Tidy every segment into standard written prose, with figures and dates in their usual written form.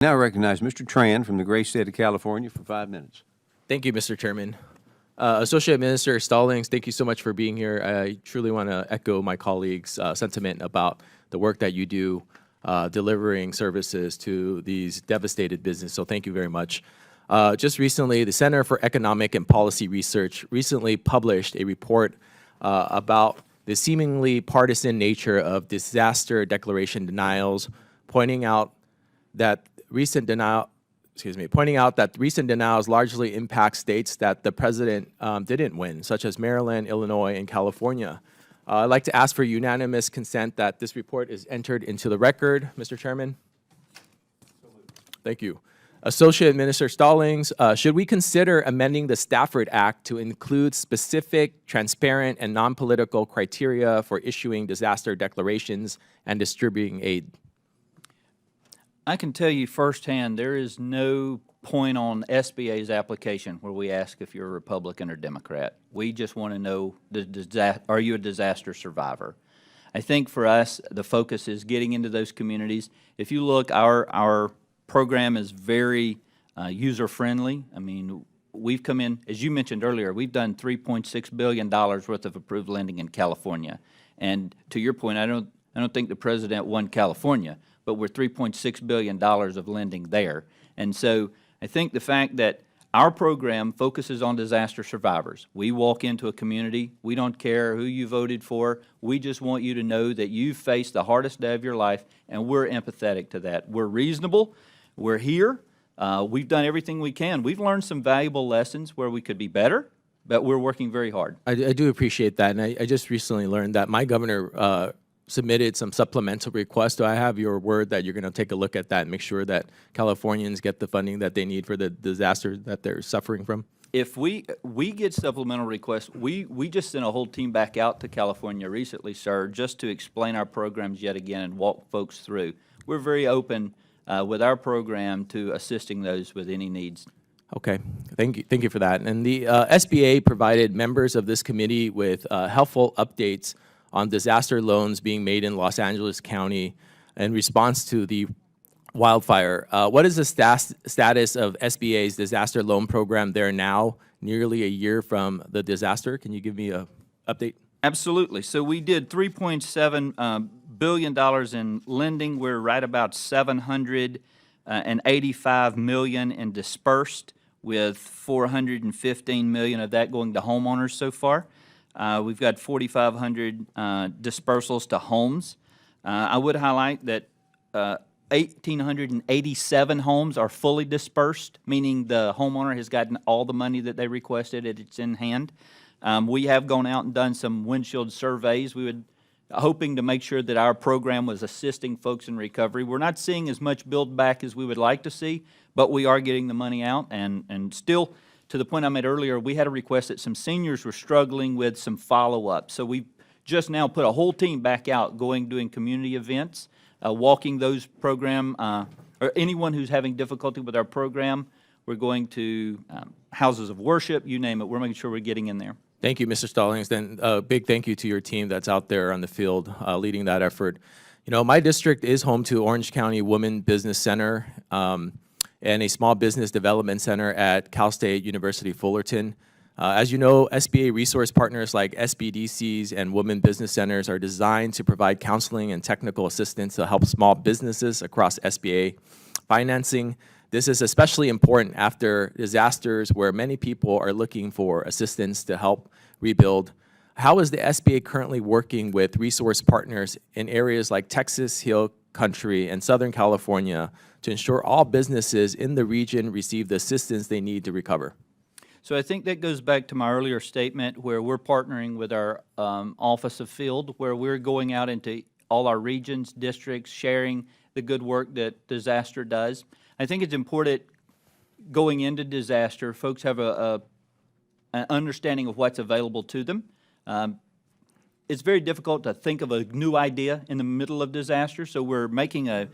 Now I recognize Mr. Tran from the great state of California for 5 minutes. Thank you, Mr. Chairman. Associate Minister Stallings, thank you so much for being here. I truly want to echo my colleagues' sentiment about the work that you do delivering services to these devastated businesses, so thank you very much. Just recently, the Center for Economic and Policy Research recently published a report about the seemingly partisan nature of disaster declaration denials, pointing out that recent denials largely impact states that the president didn't win, such as Maryland, Illinois, and California. I'd like to ask for unanimous consent that this report is entered into the record, Mr. Chairman. Thank you. Associate Minister Stallings, should we consider amending the Stafford Act to include specific, transparent, and non-political criteria for issuing disaster declarations and distributing aid? I can tell you firsthand, there is no point on SBA's application where we ask if you're a Republican or Democrat. We just want to know, are you a disaster survivor? I think for us, the focus is getting into those communities. If you look, our program is very user-friendly. I mean, we've come in, as you mentioned earlier, we've done $3.6 billion worth of approved lending in California. And to your point, I don't think the president won California, but we're $3.6 billion of lending there. And so I think the fact that our program focuses on disaster survivors. We walk into a community, we don't care who you voted for, we just want you to know that you've faced the hardest day of your life, and we're empathetic to that. We're reasonable, we're here, we've done everything we can. We've learned some valuable lessons where we could be better, but we're working very hard. I do appreciate that, and I just recently learned that my governor submitted some supplemental requests. Do I have your word that you're going to take a look at that and make sure that Californians get the funding that they need for the disaster that they're suffering from? If we get supplemental requests, we just sent a whole team back out to California recently, sir, just to explain our programs yet again and walk folks through. We're very open with our program to assisting those with any needs. Okay, thank you for that. And the SBA provided members of this committee with helpful updates on disaster loans being made in Los Angeles County in response to the wildfire. What is the status of SBA's disaster loan program there now, nearly a year from the disaster? Can you give me an update? Absolutely. So we did $3.7 billion in lending. We're right about $785 million in dispersed, with $415 million of that going to homeowners so far. We've got 4,500 dispersals to homes. I would highlight that 1,887 homes are fully dispersed, meaning the homeowner has gotten all the money that they requested, it's in hand. We have gone out and done some windshield surveys. We would hoping to make sure that our program was assisting folks in recovery. We're not seeing as much build back as we would like to see, but we are getting the money out, and still, to the point I made earlier, we had a request that some seniors were struggling with some follow-up. So we've just now put a whole team back out doing community events, walking those program, or anyone who's having difficulty with our program. We're going to houses of worship, you name it. We're making sure we're getting in there. Thank you, Mr. Stallings. Then a big thank you to your team that's out there on the field leading that effort. You know, my district is home to Orange County Women Business Center and a small business development center at Cal State University Fullerton. As you know, SBA resource partners like SBDCs and Women Business Centers are designed to provide counseling and technical assistance to help small businesses across SBA financing. This is especially important after disasters where many people are looking for assistance to help rebuild. How is the SBA currently working with resource partners in areas like Texas Hill Country and Southern California to ensure all businesses in the region receive the assistance they need to recover? So I think that goes back to my earlier statement where we're partnering with our Office of Field, where we're going out into all our regions, districts, sharing the good work that disaster does. I think it's important going into disaster, folks have an understanding of what's available to them. It's very difficult to think of a new idea in the middle of disaster, so we're making a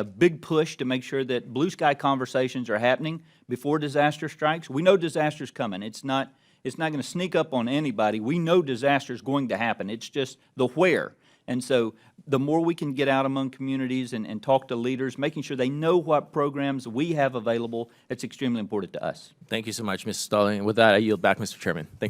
big push to make sure that blue sky conversations are happening before disaster strikes. We know disaster's coming. It's not going to sneak up on anybody. We know disaster's going to happen. It's just the where. And so the more we can get out among communities and talk to leaders, making sure they know what programs we have available, it's extremely important to us. Thank you so much, Mr. Stallings. With that, I yield back, Mr. Chairman. Thank you.